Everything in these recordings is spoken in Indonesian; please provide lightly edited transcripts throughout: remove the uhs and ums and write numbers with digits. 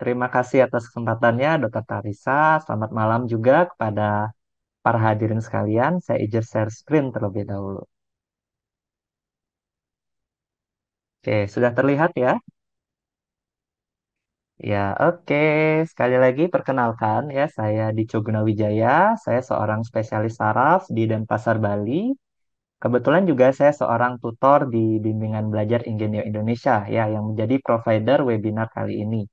terima kasih atas kesempatannya, Dokter Tarisa. Selamat malam juga kepada para hadirin sekalian. Saya izin share screen terlebih dahulu. Oke, sudah terlihat ya? Ya, oke. Sekali lagi perkenalkan ya, saya Dico Gunawijaya. Saya seorang spesialis saraf di Denpasar, Bali. Kebetulan juga saya seorang tutor di Bimbingan Belajar Ingenio Indonesia ya, yang menjadi provider webinar kali ini.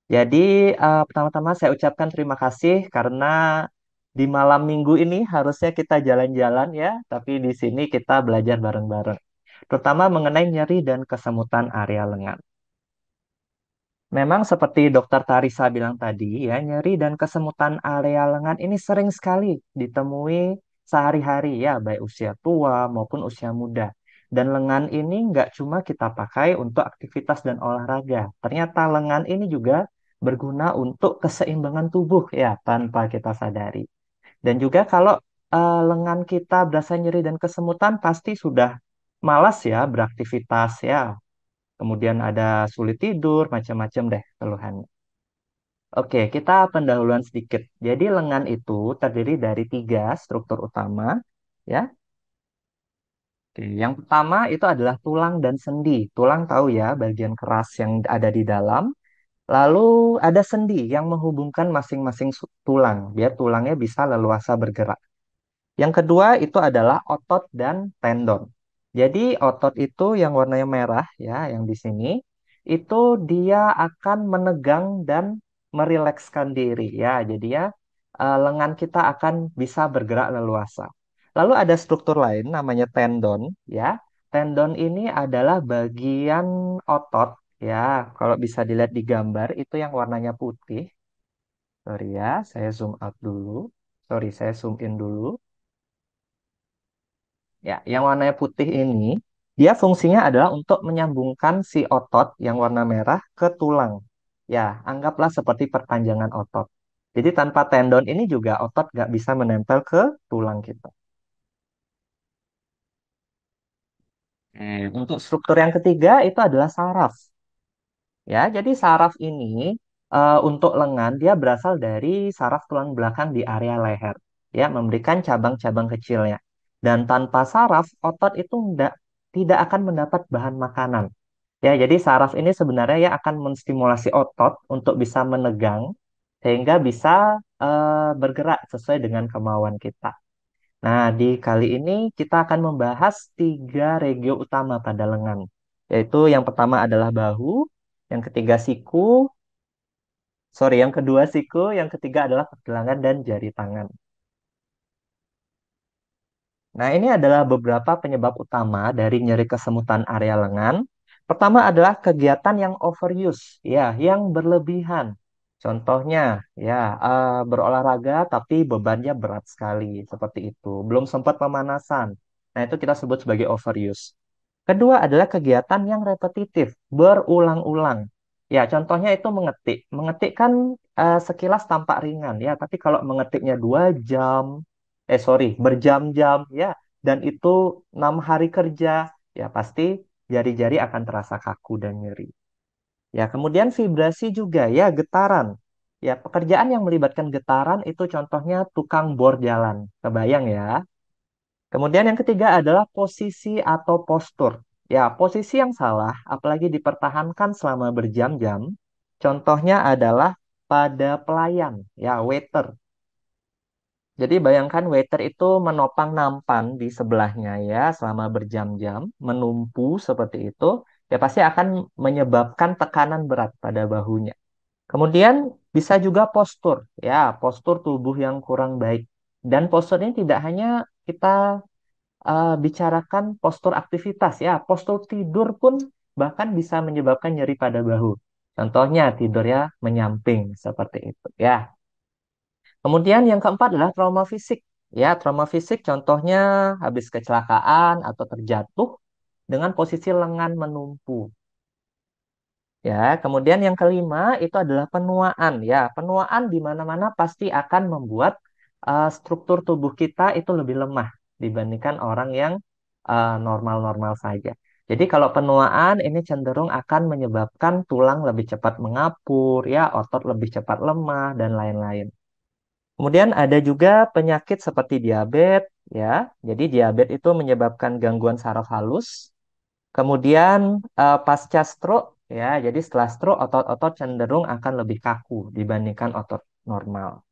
Jadi, pertama-tama saya ucapkan terima kasih karena di malam minggu ini harusnya kita jalan-jalan ya, tapi di sini kita belajar bareng-bareng. Terutama mengenai nyeri dan kesemutan area lengan. Memang seperti Dokter Tarisa bilang tadi ya, nyeri dan kesemutan area lengan ini sering sekali ditemui sehari-hari ya, baik usia tua maupun usia muda. Dan lengan ini nggak cuma kita pakai untuk aktivitas dan olahraga. Ternyata lengan ini juga berguna untuk keseimbangan tubuh ya, tanpa kita sadari. Dan juga kalau lengan kita berasa nyeri dan kesemutan, pasti sudah malas ya beraktivitas ya, kemudian ada sulit tidur, macam-macam deh keluhannya. Oke, kita pendahuluan sedikit. Jadi lengan itu terdiri dari tiga struktur utama, ya. Oke, yang pertama itu adalah tulang dan sendi. Tulang tahu ya, bagian keras yang ada di dalam. Lalu ada sendi yang menghubungkan masing-masing tulang, biar tulangnya bisa leluasa bergerak. Yang kedua itu adalah otot dan tendon. Jadi otot itu yang warnanya merah ya, yang di sini itu dia akan menegang dan merilekskan diri ya. Jadi ya lengan kita akan bisa bergerak leluasa. Lalu ada struktur lain namanya tendon ya. Tendon ini adalah bagian otot ya. Kalau bisa dilihat di gambar itu yang warnanya putih. Sorry ya, saya zoom out dulu. Sorry, saya zoom in dulu. Ya, yang warnanya putih ini, dia fungsinya adalah untuk menyambungkan si otot yang warna merah ke tulang. Ya, anggaplah seperti perpanjangan otot. Jadi tanpa tendon ini juga otot nggak bisa menempel ke tulang kita. Untuk struktur yang ketiga itu adalah saraf. Ya, jadi saraf ini untuk lengan dia berasal dari saraf tulang belakang di area leher. Ya, memberikan cabang-cabang kecilnya. Dan tanpa saraf, otot itu tidak akan mendapat bahan makanan. Ya, jadi saraf ini sebenarnya ya akan menstimulasi otot untuk bisa menegang sehingga bisa bergerak sesuai dengan kemauan kita. Nah, di kali ini kita akan membahas tiga regio utama pada lengan, yaitu yang pertama adalah bahu, yang ketiga siku, sorry, yang kedua siku, yang ketiga adalah pergelangan dan jari tangan. Nah, ini adalah beberapa penyebab utama dari nyeri kesemutan area lengan. Pertama adalah kegiatan yang overuse, ya, yang berlebihan. Contohnya, ya, berolahraga tapi bebannya berat sekali, seperti itu. Belum sempat pemanasan. Nah, itu kita sebut sebagai overuse. Kedua adalah kegiatan yang repetitif, berulang-ulang. Ya, contohnya itu mengetik. Mengetik kan sekilas tampak ringan, ya. Tapi kalau mengetiknya 2 jam, sorry, berjam-jam, ya. Dan itu 6 hari kerja, ya pasti jari-jari akan terasa kaku dan nyeri. Ya, kemudian vibrasi juga, ya, getaran. Ya, pekerjaan yang melibatkan getaran itu contohnya tukang bor jalan. Kebayang ya? Kemudian yang ketiga adalah posisi atau postur. Ya, posisi yang salah, apalagi dipertahankan selama berjam-jam. Contohnya adalah pada pelayan, ya, waiter. Jadi bayangkan waiter itu menopang nampan di sebelahnya ya selama berjam-jam, menumpu seperti itu, ya pasti akan menyebabkan tekanan berat pada bahunya. Kemudian bisa juga postur, ya, postur tubuh yang kurang baik. Dan postur ini tidak hanya kita bicarakan postur aktivitas ya, postur tidur pun bahkan bisa menyebabkan nyeri pada bahu. Contohnya tidurnya menyamping seperti itu ya. Kemudian yang keempat adalah trauma fisik. Ya, trauma fisik contohnya habis kecelakaan atau terjatuh dengan posisi lengan menumpu. Ya, kemudian yang kelima itu adalah penuaan. Ya, penuaan di mana-mana pasti akan membuat struktur tubuh kita itu lebih lemah dibandingkan orang yang normal-normal saja. Jadi kalau penuaan ini cenderung akan menyebabkan tulang lebih cepat mengapur, ya, otot lebih cepat lemah, dan lain-lain. Kemudian ada juga penyakit seperti diabetes, ya. Jadi diabetes itu menyebabkan gangguan saraf halus. Kemudian pasca stroke, ya. Jadi setelah stroke otot-otot cenderung akan lebih kaku dibandingkan otot normal.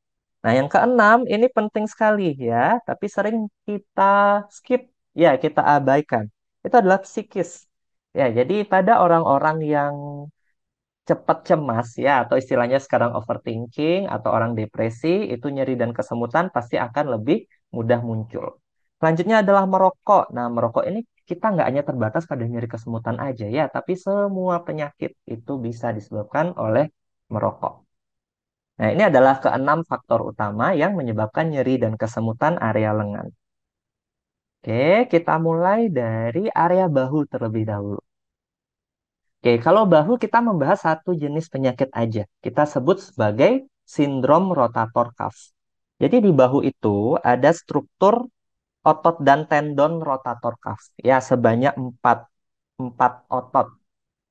Nah, yang keenam ini penting sekali ya, tapi sering kita skip, ya, kita abaikan. Itu adalah psikis. Ya, jadi pada orang-orang yang cepat cemas ya atau istilahnya sekarang overthinking atau orang depresi itu nyeri dan kesemutan pasti akan lebih mudah muncul. Selanjutnya adalah merokok. Nah, merokok ini kita nggak hanya terbatas pada nyeri kesemutan aja ya, tapi semua penyakit itu bisa disebabkan oleh merokok. Nah, ini adalah keenam faktor utama yang menyebabkan nyeri dan kesemutan area lengan. Oke, kita mulai dari area bahu terlebih dahulu. Oke, kalau bahu kita membahas satu jenis penyakit aja. Kita sebut sebagai sindrom rotator cuff. Jadi di bahu itu ada struktur otot dan tendon rotator cuff. Ya, sebanyak empat otot.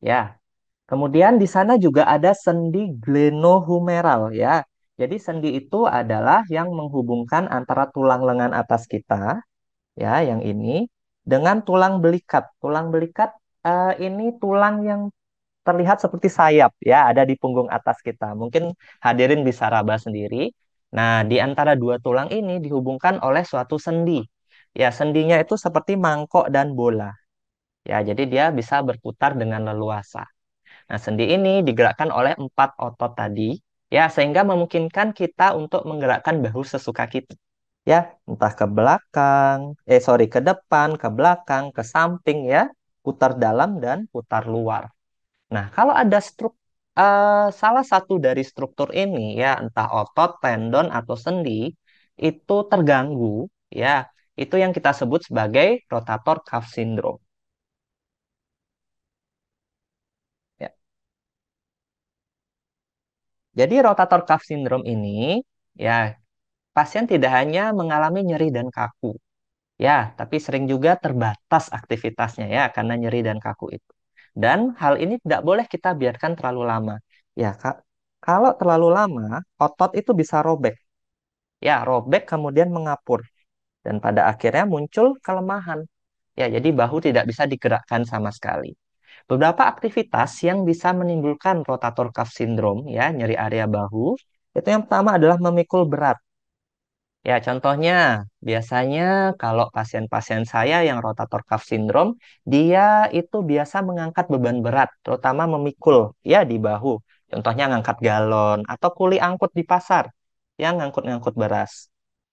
Ya, kemudian di sana juga ada sendi glenohumeral. Ya, jadi sendi itu adalah yang menghubungkan antara tulang lengan atas kita, ya, yang ini, dengan tulang belikat. Tulang belikat ini tulang yang terlihat seperti sayap ya, ada di punggung atas kita. Mungkin hadirin bisa raba sendiri. Nah, di antara dua tulang ini dihubungkan oleh suatu sendi. Ya, sendinya itu seperti mangkok dan bola. Ya, jadi dia bisa berputar dengan leluasa. Nah, sendi ini digerakkan oleh empat otot tadi, ya, sehingga memungkinkan kita untuk menggerakkan bahu sesuka kita. Ya, entah ke belakang, sorry, ke depan, ke belakang, ke samping ya, putar dalam dan putar luar. Nah, kalau ada salah satu dari struktur ini ya, entah otot, tendon atau sendi itu terganggu, ya, itu yang kita sebut sebagai rotator cuff syndrome. Ya. Jadi rotator cuff syndrome ini ya, pasien tidak hanya mengalami nyeri dan kaku, ya, tapi sering juga terbatas aktivitasnya ya karena nyeri dan kaku itu. Dan hal ini tidak boleh kita biarkan terlalu lama. Ya, Kak. Kalau terlalu lama, otot itu bisa robek. Ya, robek kemudian mengapur dan pada akhirnya muncul kelemahan. Ya, jadi bahu tidak bisa digerakkan sama sekali. Beberapa aktivitas yang bisa menimbulkan rotator cuff syndrome, ya, nyeri area bahu, itu yang pertama adalah memikul berat. Ya, contohnya, biasanya kalau pasien-pasien saya yang rotator cuff syndrome, dia itu biasa mengangkat beban berat, terutama memikul, ya, di bahu. Contohnya ngangkat galon atau kuli angkut di pasar, yang ngangkut-ngangkut beras.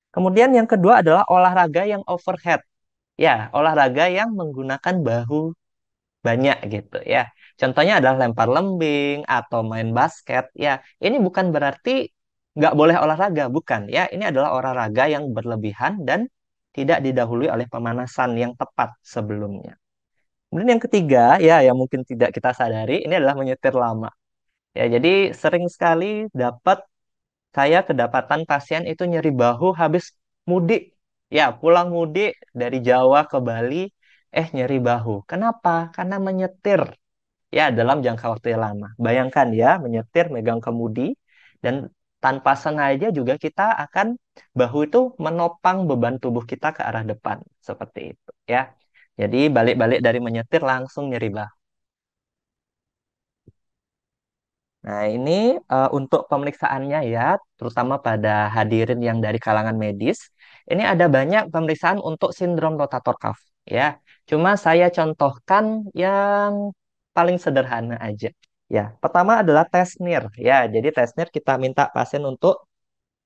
Kemudian yang kedua adalah olahraga yang overhead. Ya, olahraga yang menggunakan bahu banyak gitu ya. Contohnya adalah lempar lembing atau main basket. Ya, ini bukan berarti nggak boleh olahraga, bukan ya. Ini adalah olahraga yang berlebihan dan tidak didahului oleh pemanasan yang tepat sebelumnya. Kemudian yang ketiga, ya, yang mungkin tidak kita sadari, ini adalah menyetir lama. Ya, jadi sering sekali saya kedapatan pasien itu nyeri bahu habis mudik. Ya, pulang mudik dari Jawa ke Bali, nyeri bahu. Kenapa? Karena menyetir ya dalam jangka waktu yang lama. Bayangkan ya, menyetir, megang kemudi, dan tanpa sengaja juga kita akan bahu itu menopang beban tubuh kita ke arah depan. Seperti itu ya. Jadi balik-balik dari menyetir langsung nyeri bahu. Nah, ini untuk pemeriksaannya ya, terutama pada hadirin yang dari kalangan medis. Ini ada banyak pemeriksaan untuk sindrom rotator cuff ya. Cuma saya contohkan yang paling sederhana aja. Ya, pertama adalah tes NIR ya. Jadi tes NIR kita minta pasien untuk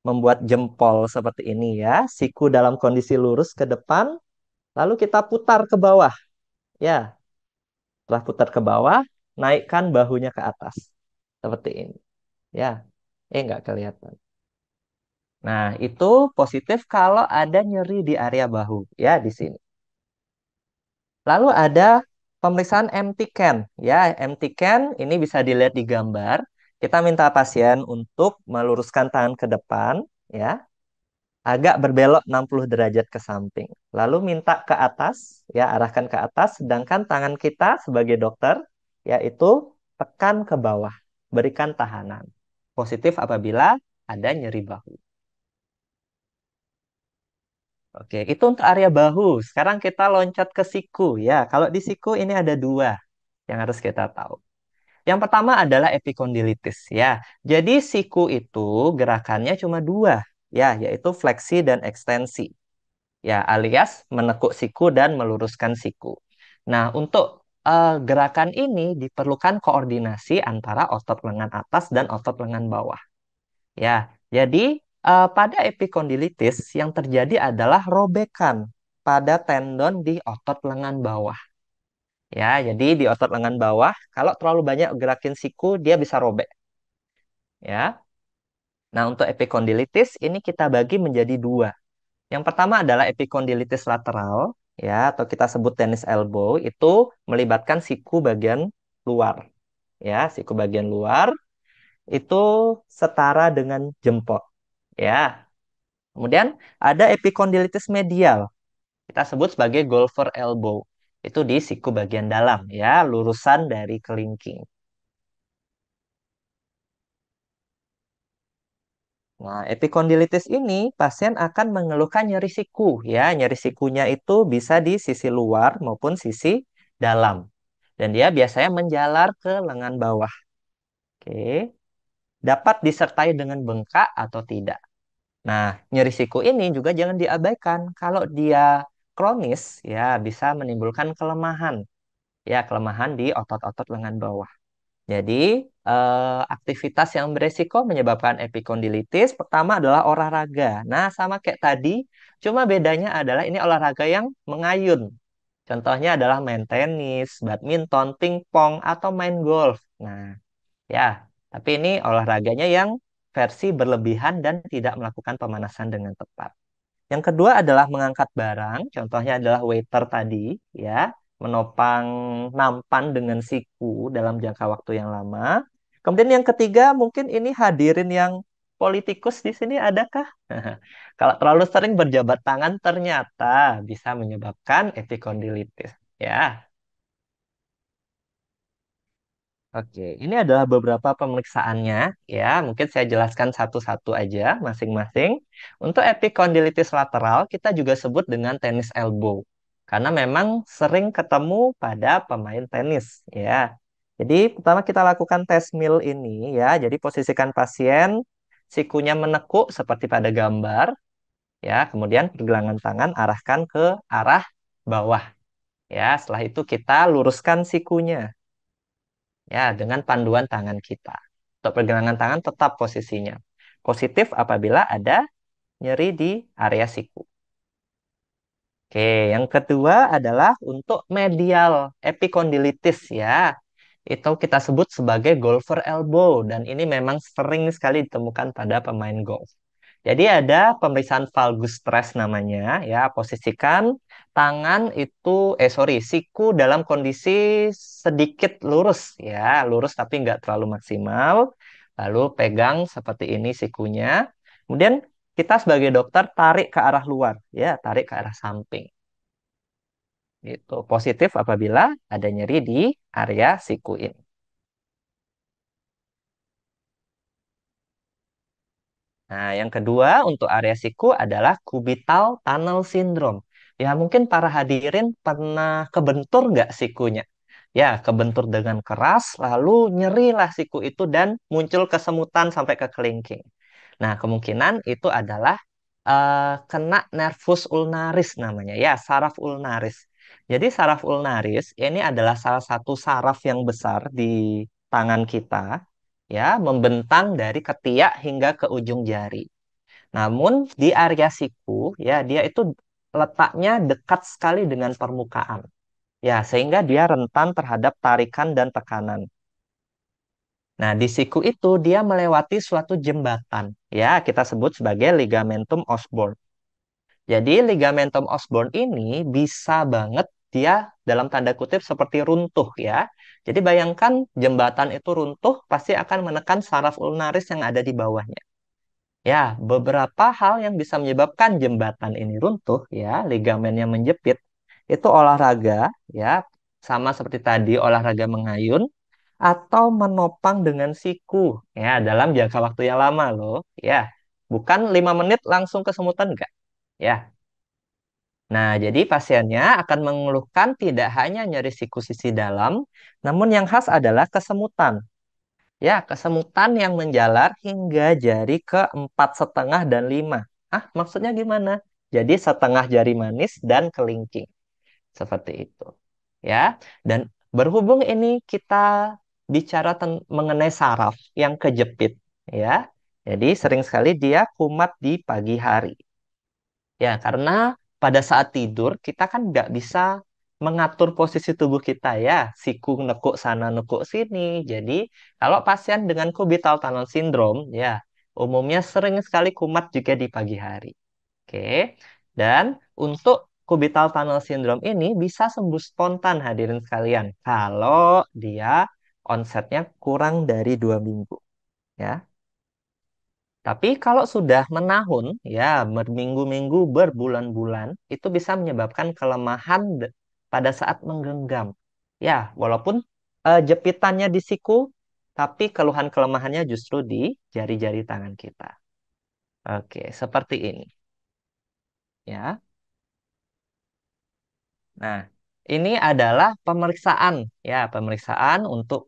membuat jempol seperti ini ya, siku dalam kondisi lurus ke depan, lalu kita putar ke bawah. Ya, setelah putar ke bawah, naikkan bahunya ke atas. Seperti ini. Ya, nggak kelihatan. Nah, itu positif kalau ada nyeri di area bahu, ya, di sini. Lalu ada pemeriksaan MT Can, ya, MT Can ini bisa dilihat di gambar. Kita minta pasien untuk meluruskan tangan ke depan, ya. agak berbelok 60 derajat ke samping. Lalu minta ke atas, ya arahkan ke atas, sedangkan tangan kita sebagai dokter, yaitu tekan ke bawah, berikan tahanan. Positif apabila ada nyeri bahu. Oke, itu untuk area bahu. Sekarang kita loncat ke siku, ya. Kalau di siku ini ada dua yang harus kita tahu. Yang pertama adalah epikondilitis, ya. Jadi siku itu gerakannya cuma dua, ya, yaitu fleksi dan ekstensi. Ya, alias menekuk siku dan meluruskan siku. Nah, untuk gerakan ini diperlukan koordinasi antara otot lengan atas dan otot lengan bawah. Ya, jadi pada epikondilitis yang terjadi adalah robekan pada tendon di otot lengan bawah. Ya, jadi di otot lengan bawah, kalau terlalu banyak gerakin siku, dia bisa robek. Ya, nah untuk epikondilitis ini kita bagi menjadi dua. Yang pertama adalah epikondilitis lateral, ya, atau kita sebut tennis elbow, itu melibatkan siku bagian luar. Ya, siku bagian luar itu setara dengan jempol. Ya, kemudian ada epikondilitis medial, kita sebut sebagai golfer elbow. Itu di siku bagian dalam, ya, lurusan dari kelingking. Nah, epikondilitis ini pasien akan mengeluhkan nyeri siku, ya. Nyeri sikunya itu bisa di sisi luar maupun sisi dalam. Dan dia biasanya menjalar ke lengan bawah. Oke. Dapat disertai dengan bengkak atau tidak. Nah, nyeri siku ini juga jangan diabaikan. Kalau dia kronis, ya bisa menimbulkan kelemahan. Ya, kelemahan di otot-otot lengan bawah. Jadi, aktivitas yang beresiko menyebabkan epikondilitis pertama adalah olahraga. Nah, sama kayak tadi, cuma bedanya adalah ini olahraga yang mengayun. Contohnya adalah main tenis, badminton, pingpong, atau main golf. Nah, ya, tapi ini olahraganya yang versi berlebihan dan tidak melakukan pemanasan dengan tepat. Yang kedua adalah mengangkat barang, contohnya adalah waiter tadi, ya, menopang nampan dengan siku dalam jangka waktu yang lama. Kemudian yang ketiga, mungkin ini hadirin yang politikus di sini adakah? Kalau terlalu sering berjabat tangan ternyata bisa menyebabkan epikondilitis. Ya, oke, ini adalah beberapa pemeriksaannya, ya. Mungkin saya jelaskan satu-satu aja masing-masing. Untuk epikondilitis lateral, kita juga sebut dengan tenis elbow. Karena memang sering ketemu pada pemain tenis, ya. Jadi, pertama kita lakukan tes Mill ini, ya. Jadi, posisikan pasien, sikunya menekuk seperti pada gambar, ya. Kemudian pergelangan tangan arahkan ke arah bawah, ya. Setelah itu kita luruskan sikunya, ya, dengan panduan tangan kita. Untuk pergelangan tangan tetap posisinya. Positif apabila ada nyeri di area siku. Oke, yang kedua adalah untuk medial epikondilitis, ya. Itu kita sebut sebagai golfer elbow dan ini memang sering sekali ditemukan pada pemain golf. Jadi ada pemeriksaan valgus stress namanya, ya. Posisikan tangan itu, siku dalam kondisi sedikit lurus, ya, lurus tapi nggak terlalu maksimal. Lalu pegang seperti ini sikunya. Kemudian kita sebagai dokter tarik ke arah luar, ya, tarik ke arah samping. Itu positif apabila ada nyeri di area siku ini. Nah, yang kedua untuk area siku adalah cubital tunnel syndrome. Ya, mungkin para hadirin pernah kebentur nggak sikunya? Ya, kebentur dengan keras, lalu nyerilah siku itu dan muncul kesemutan sampai ke kelingking. Nah, kemungkinan itu adalah kena nervus ulnaris namanya, ya, saraf ulnaris. Jadi saraf ulnaris ini adalah salah satu saraf yang besar di tangan kita, ya, membentang dari ketiak hingga ke ujung jari. Namun di area siku, ya, dia itu letaknya dekat sekali dengan permukaan. Ya, sehingga dia rentan terhadap tarikan dan tekanan. Nah, di siku itu dia melewati suatu jembatan. Ya, kita sebut sebagai ligamentum Osborn. Jadi ligamentum Osborn ini bisa banget dia dalam tanda kutip seperti runtuh, ya. Jadi bayangkan jembatan itu runtuh pasti akan menekan saraf ulnaris yang ada di bawahnya. Ya, beberapa hal yang bisa menyebabkan jembatan ini runtuh, ya, ligamennya menjepit, itu olahraga, ya, sama seperti tadi olahraga mengayun, atau menopang dengan siku, ya, dalam jangka waktu yang lama loh, ya, bukan 5 menit langsung kesemutan, enggak, ya. Nah, jadi pasiennya akan mengeluhkan tidak hanya nyeri siku sisi dalam, namun yang khas adalah kesemutan. Ya, kesemutan yang menjalar hingga jari ke 4,5 dan 5. Ah, maksudnya gimana? Jadi setengah jari manis dan kelingking. Seperti itu. Ya, dan berhubung ini kita bicara mengenai saraf yang kejepit. Ya, jadi sering sekali dia kumat di pagi hari. Ya, karena pada saat tidur kita kan nggak bisa mengatur posisi tubuh kita ya, siku nekuk sana nekuk sini. Jadi kalau pasien dengan kubital tunnel syndrome ya, umumnya sering sekali kumat juga di pagi hari. Oke. Dan untuk kubital tunnel syndrome ini bisa sembuh spontan hadirin sekalian kalau dia onsetnya kurang dari 2 minggu. Ya. Tapi kalau sudah menahun, ya berminggu-minggu, berbulan-bulan, itu bisa menyebabkan kelemahan pada saat menggenggam. Ya, walaupun jepitannya di siku, tapi keluhan kelemahannya justru di jari-jari tangan kita. Oke, seperti ini. Ya. Nah, ini adalah pemeriksaan, ya pemeriksaan untuk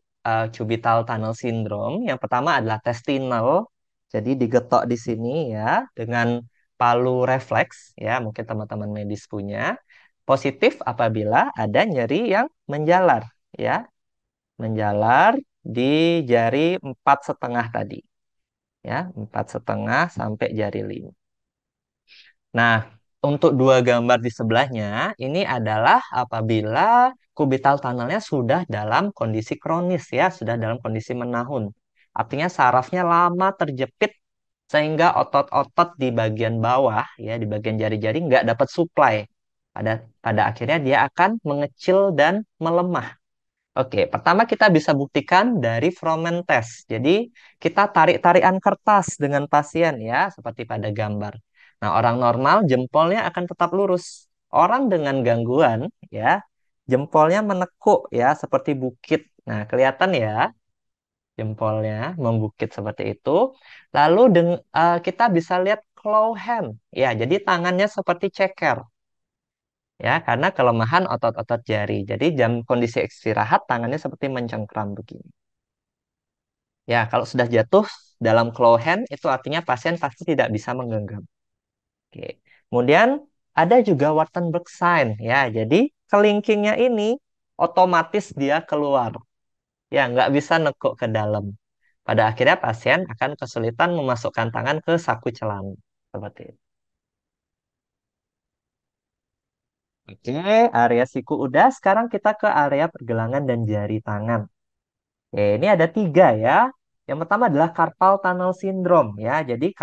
cubital tunnel syndrome. Yang pertama adalah tes Tinel. Jadi digetok di sini ya dengan palu refleks ya, mungkin teman-teman medis punya. Positif apabila ada nyeri yang menjalar ya, menjalar di jari 4,5 tadi ya, 4,5 sampai jari 5. Nah, untuk dua gambar di sebelahnya, ini adalah apabila kubital tunnelnya sudah dalam kondisi kronis ya, sudah dalam kondisi menahun. Artinya sarafnya lama terjepit sehingga otot-otot di bagian bawah ya, di bagian jari-jari nggak dapat supply. Pada pada akhirnya dia akan mengecil dan melemah. Oke, pertama kita bisa buktikan dari Froment test. Jadi kita tarik-tarikan kertas dengan pasien ya, seperti pada gambar. Nah, orang normal jempolnya akan tetap lurus. Orang dengan gangguan ya, jempolnya menekuk ya, seperti bukit. Nah, kelihatan ya, jempolnya membukit seperti itu. Lalu kita bisa lihat claw hand. Ya, jadi tangannya seperti ceker ya karena kelemahan otot-otot jari. Jadi jam kondisi istirahat tangannya seperti mencengkram begini. Ya, kalau sudah jatuh dalam claw hand itu artinya pasien pasti tidak bisa menggenggam. Oke. Kemudian ada juga Wartenberg sign ya. Jadi kelingkingnya ini otomatis dia keluar. Ya, nggak bisa nekuk ke dalam. Pada akhirnya pasien akan kesulitan memasukkan tangan ke saku celana. Seperti itu. Oke, area siku udah. Sekarang kita ke area pergelangan dan jari tangan. Oke, ini ada 3 ya. Yang pertama adalah carpal tunnel syndrome ya. Jadi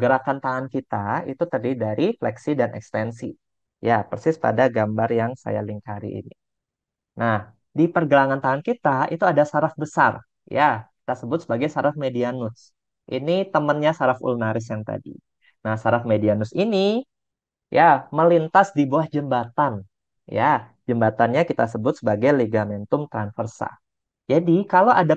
gerakan tangan kita itu terdiri dari fleksi dan ekstensi. Ya, persis pada gambar yang saya lingkari ini. Nah, di pergelangan tangan kita itu ada saraf besar. Ya, kita sebut sebagai saraf medianus. Ini temannya saraf ulnaris yang tadi. Nah, saraf medianus ini ya melintas di bawah jembatan. Ya, jembatannya kita sebut sebagai ligamentum transversa. Jadi, kalau ada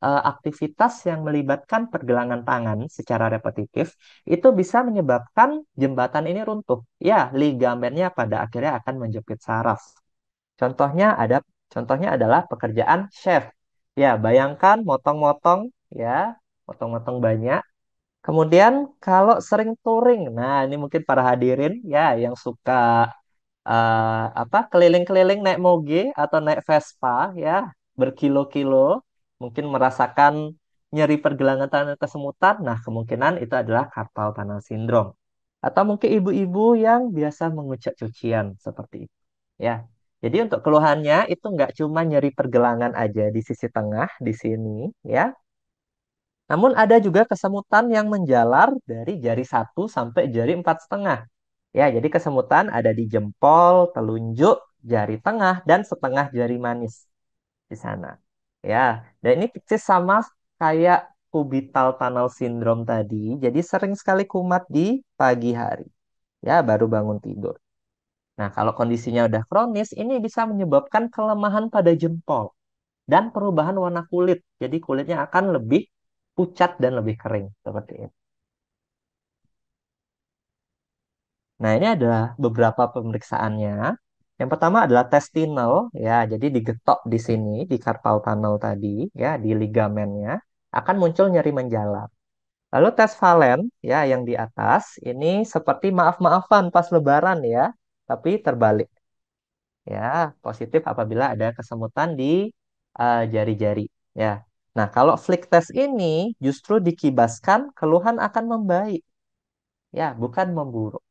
aktivitas yang melibatkan pergelangan tangan secara repetitif, itu bisa menyebabkan jembatan ini runtuh. Ya, ligamennya pada akhirnya akan menjepit saraf. Contohnya contohnya adalah pekerjaan chef. Ya, bayangkan motong-motong ya, motong-motong banyak. Kemudian kalau sering touring, nah ini mungkin para hadirin ya yang suka keliling-keliling naik moge atau naik Vespa ya berkilo-kilo, mungkin merasakan nyeri pergelangan tangan dan kesemutan. Nah, kemungkinan itu adalah carpal tunnel syndrome. Atau mungkin ibu-ibu yang biasa mengucek cucian seperti itu. Ya. Jadi untuk keluhannya itu nggak cuma nyeri pergelangan aja di sisi tengah di sini ya, namun ada juga kesemutan yang menjalar dari jari 1 sampai jari 4,5. Ya, jadi kesemutan ada di jempol, telunjuk, jari tengah, dan setengah jari manis di sana. Ya, dan ini persis sama kayak kubital tunnel syndrome tadi, jadi sering sekali kumat di pagi hari. Ya, baru bangun tidur. Nah, kalau kondisinya udah kronis, ini bisa menyebabkan kelemahan pada jempol dan perubahan warna kulit. Jadi kulitnya akan lebih pucat dan lebih kering seperti itu. Nah, ini adalah beberapa pemeriksaannya. Yang pertama adalah testinal, ya. Jadi digetok di sini, di carpal tunnel tadi, ya, di ligamennya, akan muncul nyeri menjalar. Lalu tes valen, ya, yang di atas, ini seperti maaf-maafan pas lebaran, ya, tapi terbalik. Ya, positif apabila ada kesemutan di jari-jari. Ya. Nah, kalau flick test ini justru dikibaskan, keluhan akan membaik. Ya, bukan memburuk.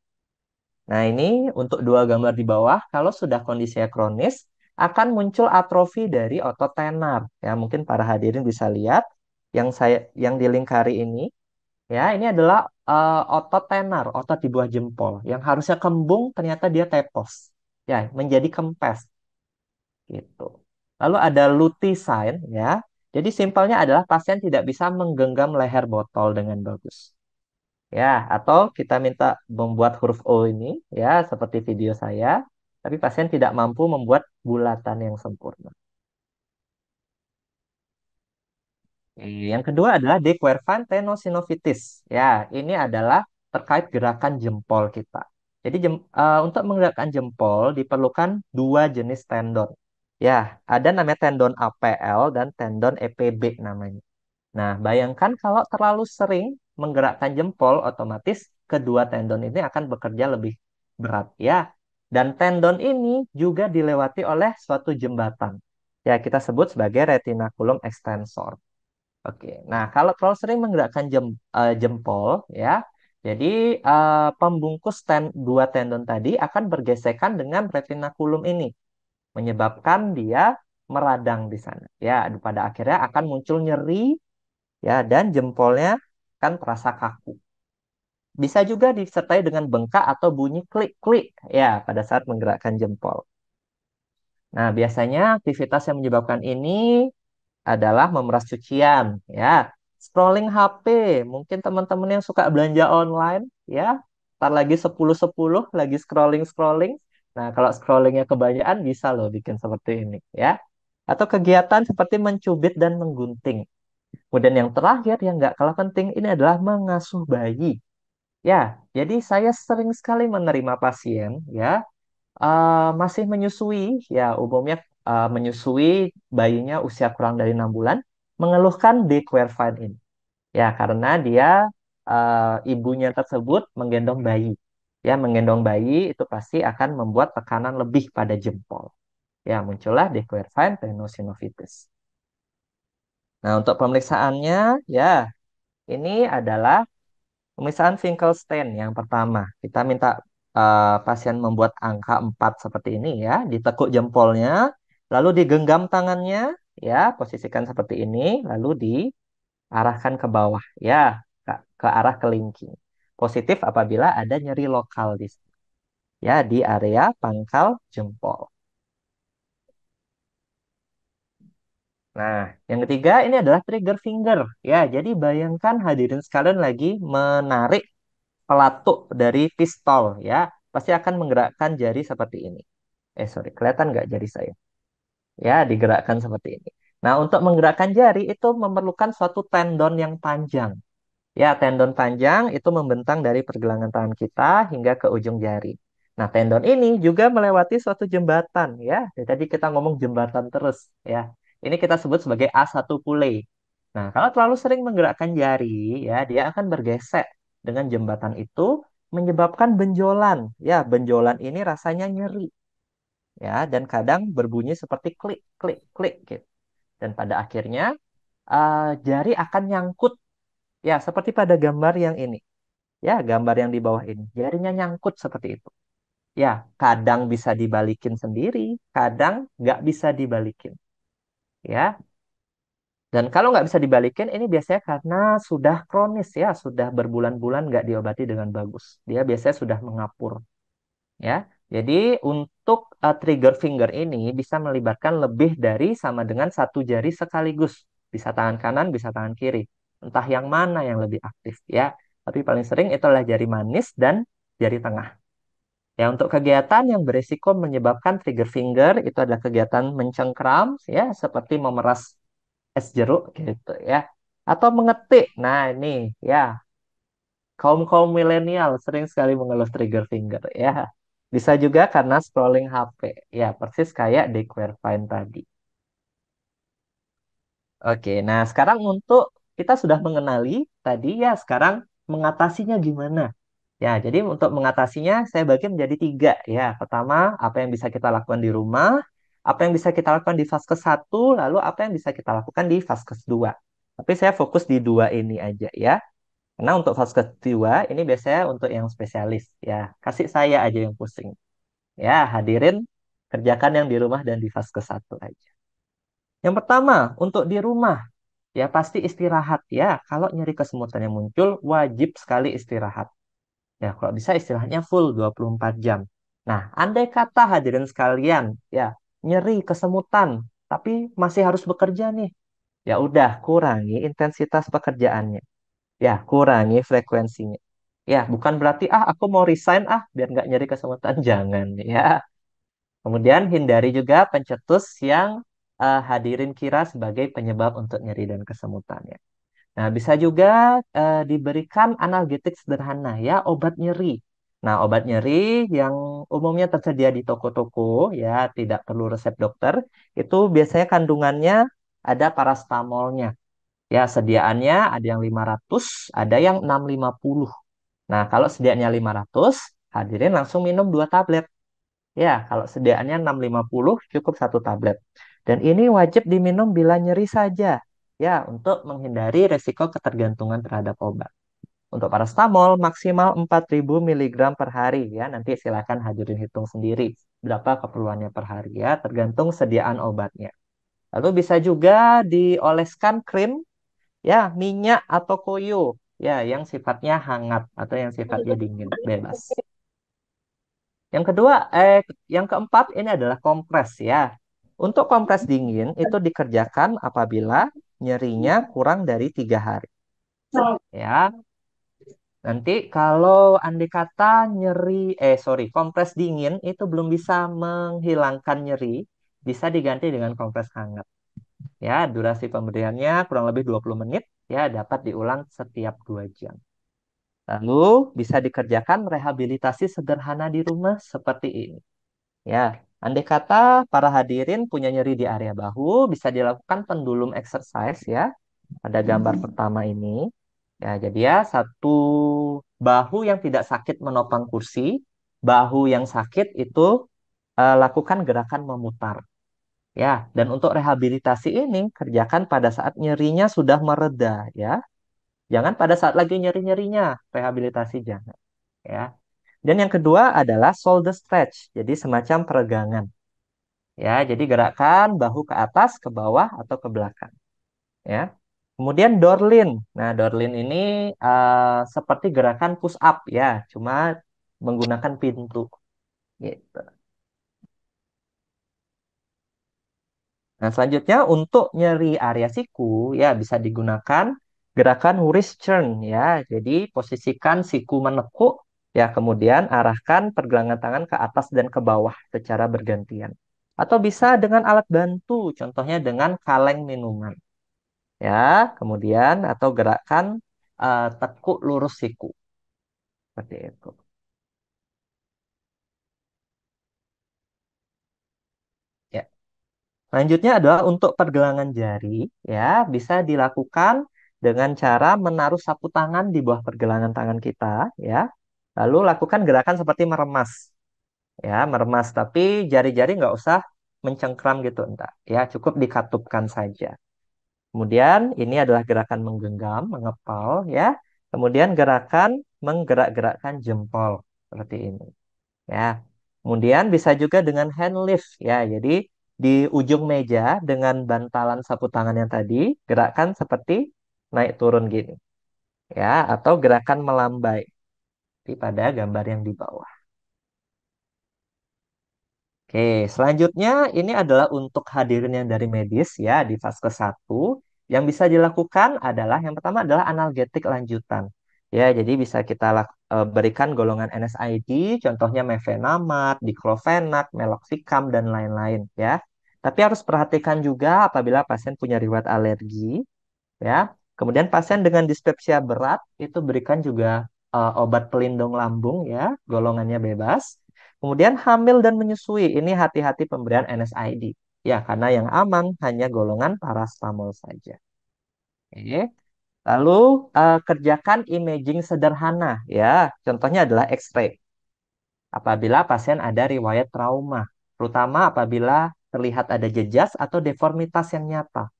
Nah, ini untuk dua gambar di bawah, kalau sudah kondisinya kronis, akan muncul atrofi dari otot tenar. Ya, mungkin para hadirin bisa lihat yang dilingkari ini, ya, ini adalah otot tenar, otot di buah jempol yang harusnya kembung ternyata dia tepos. Ya, menjadi kempes gitu. Lalu ada lutein, ya. Jadi simpelnya adalah pasien tidak bisa menggenggam leher botol dengan bagus. Ya, atau kita minta membuat huruf O ini, ya, seperti video saya, tapi pasien tidak mampu membuat bulatan yang sempurna. Yang kedua adalah De Quervain tenosynovitis. Ya, ini adalah terkait gerakan jempol kita. Jadi untuk menggerakkan jempol diperlukan dua jenis tendon. Ya, ada namanya tendon APL dan tendon EPB namanya. Nah, bayangkan kalau terlalu sering menggerakkan jempol, otomatis kedua tendon ini akan bekerja lebih berat, ya. Dan tendon ini juga dilewati oleh suatu jembatan. Ya, kita sebut sebagai retinaculum extensor. Oke, nah kalau terlalu sering menggerakkan jempol, ya, jadi pembungkus dua tendon tadi akan bergesekan dengan retinaculum ini, menyebabkan dia meradang di sana. Ya, pada akhirnya akan muncul nyeri, ya, dan jempolnya kan terasa kaku. Bisa juga disertai dengan bengkak atau bunyi klik-klik, ya, pada saat menggerakkan jempol. Nah, biasanya aktivitas yang menyebabkan ini adalah memeras cucian, ya, scrolling HP, mungkin teman-teman yang suka belanja online, ya, ntar lagi 10-10 lagi scrolling-scrolling. Nah, kalau scrollingnya kebanyakan bisa loh bikin seperti ini, ya. Atau kegiatan seperti mencubit dan menggunting. Kemudian yang terakhir yang nggak kalah penting ini adalah mengasuh bayi. Ya, jadi saya sering sekali menerima pasien, ya, masih menyusui, ya, umumnya menyusui bayinya usia kurang dari 6 bulan, mengeluhkan Quervain ini. Ya, karena dia ibunya tersebut menggendong bayi. Ya, menggendong bayi itu pasti akan membuat tekanan lebih pada jempol. Ya, muncullah Quervain tenosynovitis. Nah, untuk pemeriksaannya, ya, ini adalah pemeriksaan Finkelstein yang pertama. Kita minta pasien membuat angka 4 seperti ini, ya, ditekuk jempolnya, lalu digenggam tangannya, ya, posisikan seperti ini, lalu diarahkan ke bawah, ya, ke arah kelingking. Positif apabila ada nyeri lokal di sini, ya, di area pangkal jempol. Nah, yang ketiga ini adalah trigger finger. Ya, jadi bayangkan hadirin sekalian lagi menarik pelatuk dari pistol, ya, pasti akan menggerakkan jari seperti ini. Sorry, kelihatan nggak jari saya? Ya, digerakkan seperti ini. Nah, untuk menggerakkan jari itu memerlukan suatu tendon yang panjang. Ya, tendon panjang itu membentang dari pergelangan tangan kita hingga ke ujung jari. Nah, tendon ini juga melewati suatu jembatan, ya. Dari tadi kita ngomong jembatan terus, ya. Ini kita sebut sebagai A1 pule. Nah, kalau terlalu sering menggerakkan jari, ya, dia akan bergesek dengan jembatan itu, menyebabkan benjolan. Ya, benjolan ini rasanya nyeri, ya, dan kadang berbunyi seperti klik, klik, klik, gitu. Dan pada akhirnya jari akan nyangkut, ya, seperti pada gambar yang ini, ya, gambar yang di bawah ini, jarinya nyangkut seperti itu. Ya, kadang bisa dibalikin sendiri, kadang nggak bisa dibalikin, ya. Dan kalau nggak bisa dibalikin, ini biasanya karena sudah kronis, ya, sudah berbulan-bulan nggak diobati dengan bagus. Dia biasanya sudah mengapur, ya. Jadi untuk trigger finger ini bisa melibatkan lebih dari sama dengan satu jari sekaligus. Bisa tangan kanan, bisa tangan kiri. Entah yang mana yang lebih aktif ya. Tapi paling sering itulah jari manis dan jari tengah. Ya, untuk kegiatan yang berisiko menyebabkan trigger finger itu adalah kegiatan mencengkram ya, seperti memeras es jeruk gitu ya. Atau mengetik. Nah, ini ya, kaum-kaum milenial sering sekali mengeluh trigger finger ya. Bisa juga karena scrolling HP. Ya, persis kayak di Quervine tadi. Oke, nah sekarang untuk kita sudah mengenali tadi ya, sekarang mengatasinya gimana? Ya, jadi untuk mengatasinya saya bagi menjadi tiga ya. Pertama, apa yang bisa kita lakukan di rumah, apa yang bisa kita lakukan di vaskes satu, lalu apa yang bisa kita lakukan di vaskes 2. Tapi saya fokus di dua ini aja ya. Karena untuk vaskes 2 ini biasanya untuk yang spesialis ya. Kasih saya aja yang pusing. Ya, hadirin kerjakan yang di rumah dan di vaskes satu aja. Yang pertama, untuk di rumah ya pasti istirahat ya. Kalau nyeri kesemutan yang muncul, wajib sekali istirahat. Ya, kalau bisa istirahatnya full 24 jam. Nah, andai kata hadirin sekalian, ya, nyeri, kesemutan, tapi masih harus bekerja nih. Ya udah, kurangi intensitas pekerjaannya. Ya, kurangi frekuensinya. Ya, bukan berarti, aku mau resign, biar nggak nyeri kesemutan. Jangan, ya. Kemudian hindari juga pencetus yang hadirin kira sebagai penyebab untuk nyeri dan kesemutannya. Nah, bisa juga diberikan analgetik sederhana ya, obat nyeri. Nah, obat nyeri yang umumnya tersedia di toko-toko ya, tidak perlu resep dokter, itu biasanya kandungannya ada parastamolnya. Ya, sediaannya ada yang 500, ada yang 650. Nah, kalau sediaannya 500, hadirin langsung minum 2 tablet. Ya, kalau sediaannya 650 cukup 1 tablet. Dan ini wajib diminum bila nyeri saja. Ya, untuk menghindari resiko ketergantungan terhadap obat. Untuk parastamol maksimal 4.000 miligram per hari ya. Nanti silakan hadirin hitung sendiri berapa keperluannya per hari ya, tergantung sediaan obatnya. Lalu bisa juga dioleskan krim ya, minyak atau koyo ya yang sifatnya hangat atau yang sifatnya dingin, bebas. Yang kedua, yang keempat ini adalah kompres ya. Untuk kompres dingin itu dikerjakan apabila nyerinya kurang dari 3 hari. Ya, nanti kalau andai kata nyeri, kompres dingin itu belum bisa menghilangkan nyeri, bisa diganti dengan kompres hangat. Ya, durasi pemberiannya kurang lebih 20 menit, ya dapat diulang setiap 2 jam. Lalu bisa dikerjakan rehabilitasi sederhana di rumah seperti ini. Ya, andai kata para hadirin punya nyeri di area bahu, bisa dilakukan pendulum exercise ya. Pada gambar pertama ini. Ya, jadi ya satu bahu yang tidak sakit menopang kursi, bahu yang sakit itu lakukan gerakan memutar. Ya, dan untuk rehabilitasi ini kerjakan pada saat nyerinya sudah mereda ya. Jangan pada saat lagi nyeri-nyerinya, rehabilitasi jangan ya. Dan yang kedua adalah shoulder stretch, jadi semacam peregangan. Ya, jadi gerakan bahu ke atas, ke bawah, atau ke belakang. Ya. Kemudian Dorlin. Nah, Dorlin ini seperti gerakan push up ya, cuma menggunakan pintu. Gitu. Nah, selanjutnya untuk nyeri area siku ya bisa digunakan gerakan wrist turn ya. Jadi posisikan siku menekuk ya, kemudian arahkan pergelangan tangan ke atas dan ke bawah secara bergantian. Atau bisa dengan alat bantu, contohnya dengan kaleng minuman. Ya, kemudian atau gerakan tekuk lurus siku seperti itu. Ya. Selanjutnya adalah untuk pergelangan jari, ya, bisa dilakukan dengan cara menaruh sapu tangan di bawah pergelangan tangan kita, ya. Lalu lakukan gerakan seperti meremas, ya, meremas. Tapi jari-jari nggak usah mencengkram gitu, enggak. Ya, cukup dikatupkan saja. Kemudian ini adalah gerakan menggenggam, mengepal, ya. Kemudian gerakan menggerak-gerakkan jempol seperti ini. Ya. Kemudian bisa juga dengan hand lift ya. Jadi di ujung meja dengan bantalan sapu tangan yang tadi, gerakan seperti naik turun gini. Ya, atau gerakan melambai di pada gambar yang di bawah. Oke, selanjutnya ini adalah untuk hadirin yang dari medis ya di fase ke 1. Yang bisa dilakukan adalah yang pertama adalah analgetik lanjutan. Ya, jadi bisa kita berikan golongan NSAID, contohnya mefenamat, diklofenak, meloxicam dan lain-lain ya. Tapi harus perhatikan juga apabila pasien punya riwayat alergi ya. Kemudian pasien dengan dispepsia berat itu berikan juga obat pelindung lambung ya, golongannya bebas. Kemudian hamil dan menyusui, ini hati-hati pemberian NSAID. Ya, karena yang aman hanya golongan parastamol saja. Oke. Lalu kerjakan imaging sederhana ya. Contohnya adalah X-ray. Apabila pasien ada riwayat trauma, terutama apabila terlihat ada jejas atau deformitas yang nyata.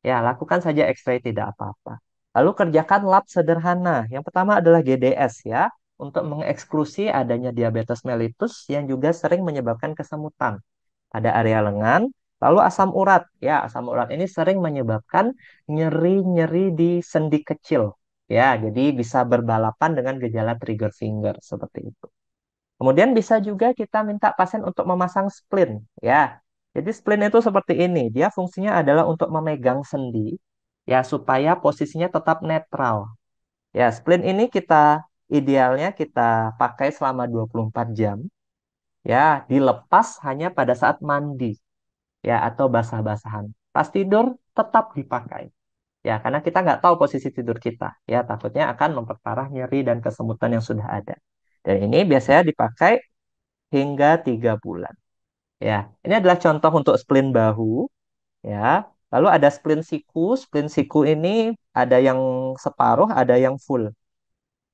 Ya, lakukan saja X-ray tidak apa-apa. Lalu kerjakan lab sederhana. Yang pertama adalah GDS ya, untuk mengeksklusi adanya diabetes mellitus yang juga sering menyebabkan kesemutan pada area lengan. Lalu asam urat. Ya, asam urat ini sering menyebabkan nyeri-nyeri di sendi kecil. Ya, jadi bisa berbalapan dengan gejala trigger finger seperti itu. Kemudian bisa juga kita minta pasien untuk memasang splint, ya. Jadi splint itu seperti ini, dia fungsinya adalah untuk memegang sendi, ya, supaya posisinya tetap netral. Ya, splint ini idealnya kita pakai selama 24 jam, ya, dilepas hanya pada saat mandi, ya, atau basah-basahan. Pas tidur tetap dipakai, ya, karena kita nggak tahu posisi tidur kita, ya, takutnya akan memperparah nyeri dan kesemutan yang sudah ada. Dan ini biasanya dipakai hingga 3 bulan. Ya, ini adalah contoh untuk splint bahu. Ya, lalu ada splint siku. Splint siku ini ada yang separuh, ada yang full.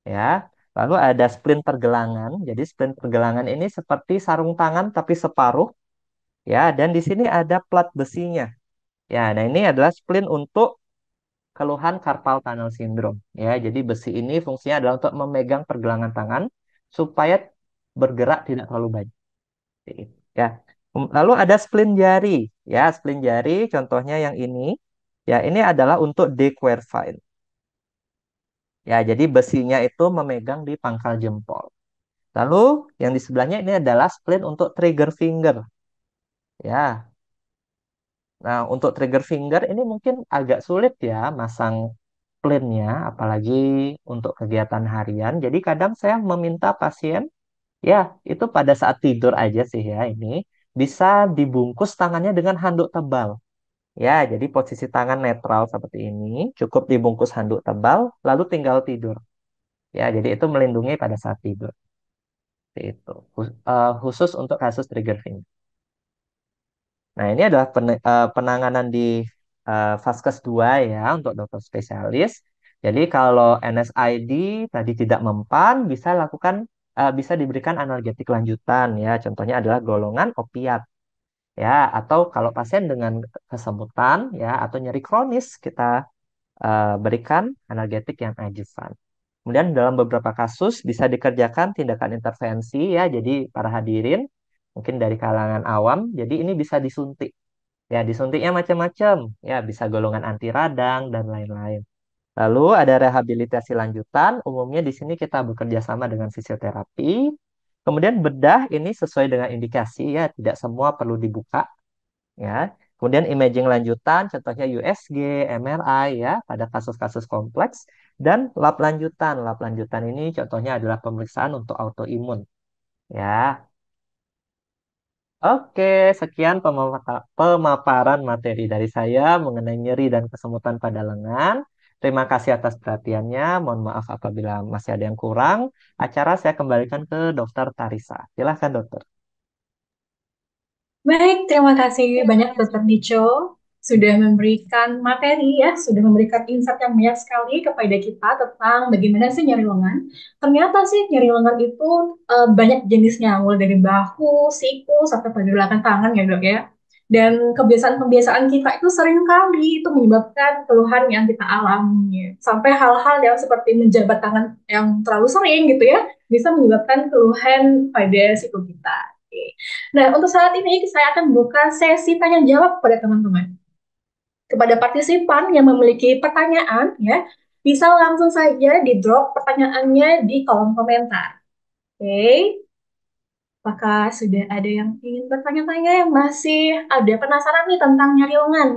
Ya, lalu ada splint pergelangan. Jadi splint pergelangan ini seperti sarung tangan tapi separuh. Ya, dan di sini ada plat besinya. Ya, nah ini adalah splint untuk keluhan carpal tunnel syndrome. Ya, jadi besi ini fungsinya adalah untuk memegang pergelangan tangan supaya bergerak tidak terlalu banyak. Ya. Lalu ada splint jari. Ya, splint jari contohnya yang ini. Ya, ini adalah untuk dequerfine. Ya, jadi besinya itu memegang di pangkal jempol. Lalu yang di sebelahnya ini adalah splint untuk trigger finger. Ya. Nah, untuk trigger finger ini mungkin agak sulit ya masang splintnya, apalagi untuk kegiatan harian. Jadi kadang saya meminta pasien, ya, itu pada saat tidur aja sih ya ini, bisa dibungkus tangannya dengan handuk tebal. Ya, jadi posisi tangan netral seperti ini, cukup dibungkus handuk tebal, lalu tinggal tidur. Ya, jadi itu melindungi pada saat tidur. Seperti itu. Khusus untuk kasus trigger finger. Nah, ini adalah penanganan di Vaskes 2 ya untuk dokter spesialis. Jadi kalau NSAID tadi tidak mempan, bisa diberikan analgetik lanjutan ya. Contohnya adalah golongan opiat ya, atau kalau pasien dengan kesemutan ya atau nyeri kronis kita berikan analgetik yang adjuvan. Kemudian dalam beberapa kasus bisa dikerjakan tindakan intervensi ya, jadi para hadirin mungkin dari kalangan awam, jadi ini bisa disuntik. Ya, disuntiknya macam-macam, ya bisa golongan anti radang dan lain-lain. Lalu ada rehabilitasi lanjutan, umumnya di sini kita bekerja sama dengan fisioterapi. Kemudian bedah ini sesuai dengan indikasi ya, tidak semua perlu dibuka ya. Kemudian imaging lanjutan, contohnya USG, MRI ya, pada kasus-kasus kompleks dan lab lanjutan. Lab lanjutan ini contohnya adalah pemeriksaan untuk autoimun ya. Oke, sekian pemaparan materi dari saya mengenai nyeri dan kesemutan pada lengan. Terima kasih atas perhatiannya. Mohon maaf apabila masih ada yang kurang. Acara saya kembalikan ke Dokter Tarisa. Silahkan, dokter. Baik, terima kasih banyak Dr. Nico sudah memberikan materi ya, sudah memberikan insight yang banyak sekali kepada kita tentang bagaimana sih nyeri lengan. Ternyata sih nyeri lengan itu banyak jenisnya, mulai dari bahu, siku, sampai pergelangan tangan ya dok ya. Dan kebiasaan-kebiasaan kita itu sering kali itu menyebabkan keluhan yang kita alami. Sampai hal-hal yang seperti menjabat tangan yang terlalu sering gitu ya, bisa menyebabkan keluhan pada siku kita. Oke. Nah, untuk saat ini saya akan buka sesi tanya jawab pada teman-teman. Kepada partisipan yang memiliki pertanyaan, ya, bisa langsung saja di drop pertanyaannya di kolom komentar. Oke, apakah sudah ada yang ingin bertanya-tanya yang masih ada penasaran nih tentang nyari lengan?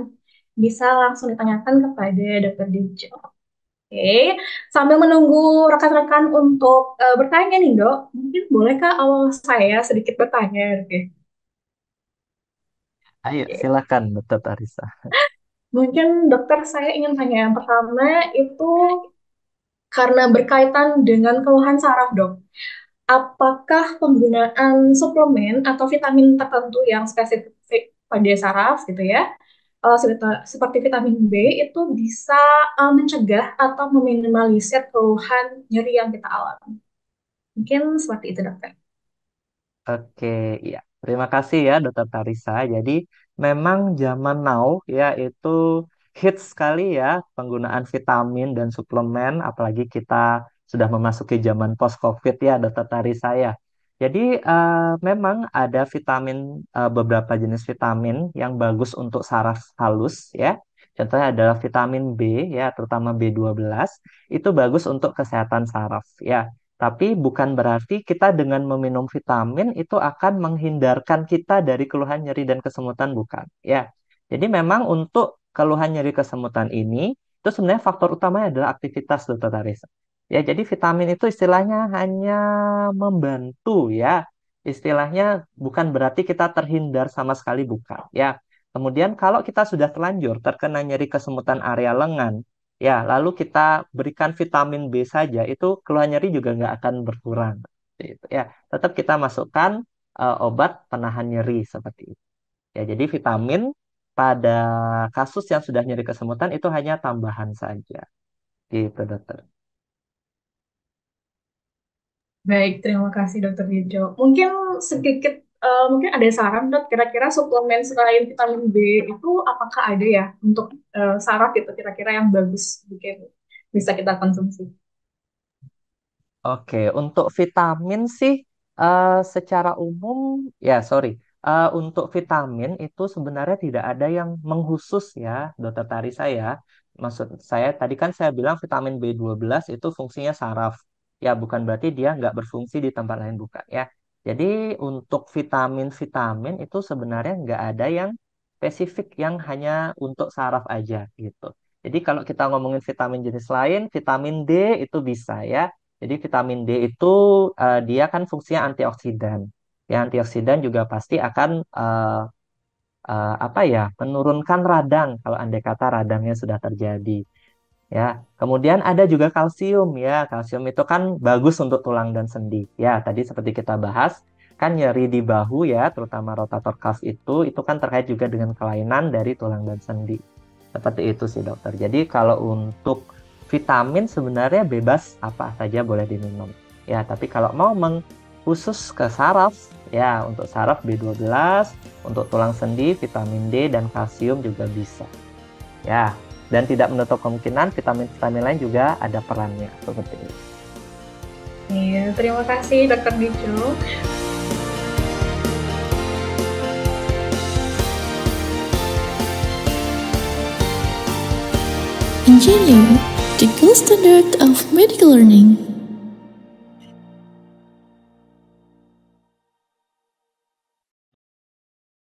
bisa langsung ditanyakan kepada Dokter Dijo. Oke, sambil menunggu rekan-rekan untuk bertanya nih dok, mungkin bolehkah awal saya sedikit bertanya? Oke. Ayo, silakan, Dokter Tarisa. Mungkin dokter saya ingin tanya yang pertama itu karena berkaitan dengan keluhan saraf dok. Apakah penggunaan suplemen atau vitamin tertentu yang spesifik pada saraf gitu ya, seperti vitamin B itu bisa mencegah atau meminimalisir keluhan nyeri yang kita alami? Mungkin seperti itu dokter. Oke, ya. Terima kasih ya, Dokter Tarisa. Jadi, memang zaman now ya itu hits sekali ya penggunaan vitamin dan suplemen, apalagi kita sudah memasuki zaman post-COVID ya, Dokter Tarisa ya. Jadi, memang ada vitamin, beberapa jenis vitamin yang bagus untuk saraf halus ya. Contohnya adalah vitamin B ya, terutama B12, itu bagus untuk kesehatan saraf ya. Tapi bukan berarti kita dengan meminum vitamin itu akan menghindarkan kita dari keluhan nyeri dan kesemutan, bukan. Ya. Jadi memang untuk keluhan nyeri kesemutan ini, itu sebenarnya faktor utamanya adalah aktivitas, Dokter Tarisa. Ya, jadi vitamin itu istilahnya hanya membantu ya. Istilahnya bukan berarti kita terhindar sama sekali, bukan. Ya. Kemudian kalau kita sudah terlanjur terkena nyeri kesemutan area lengan, ya, lalu kita berikan vitamin B saja, itu keluhan nyeri juga nggak akan berkurang. Seperti itu. Ya, tetap kita masukkan obat penahan nyeri seperti itu. Ya, jadi vitamin pada kasus yang sudah nyeri kesemutan itu hanya tambahan saja. Gitu, dokter. Baik, terima kasih Dokter Dijo. Mungkin sedikit, mungkin ada saran dok, kira-kira suplemen selain vitamin B itu apakah ada ya untuk saraf gitu, kira-kira yang bagus mungkin bisa kita konsumsi. Oke, untuk vitamin sih secara umum, ya sorry, untuk vitamin itu sebenarnya tidak ada yang mengkhusus ya, Dokter Tari saya. Maksud saya tadi kan saya bilang vitamin B12 itu fungsinya saraf. Ya, bukan berarti dia nggak berfungsi di tempat lain, bukan ya. Jadi untuk vitamin-vitamin itu sebenarnya nggak ada yang spesifik yang hanya untuk saraf aja gitu. Jadi kalau kita ngomongin vitamin jenis lain, vitamin D itu bisa ya. Jadi vitamin D itu dia kan fungsinya antioksidan. Ya, antioksidan juga pasti akan apa ya, menurunkan radang kalau andai kata radangnya sudah terjadi. Ya, kemudian ada juga kalsium ya. Kalsium itu kan bagus untuk tulang dan sendi. Ya, tadi seperti kita bahas, kan nyeri di bahu ya, terutama rotator cuff itu kan terkait juga dengan kelainan dari tulang dan sendi. Seperti itu sih dokter. Jadi kalau untuk vitamin sebenarnya bebas apa saja boleh diminum. Ya, tapi kalau mau khusus ke saraf, ya untuk saraf B12, untuk tulang sendi, vitamin D dan kalsium juga bisa. Ya, dan tidak menutup kemungkinan vitamin-vitamin lain juga ada perannya seperti itu. Iya, terima kasih Dokter Dijo. Engineer, the gold standard of medical learning.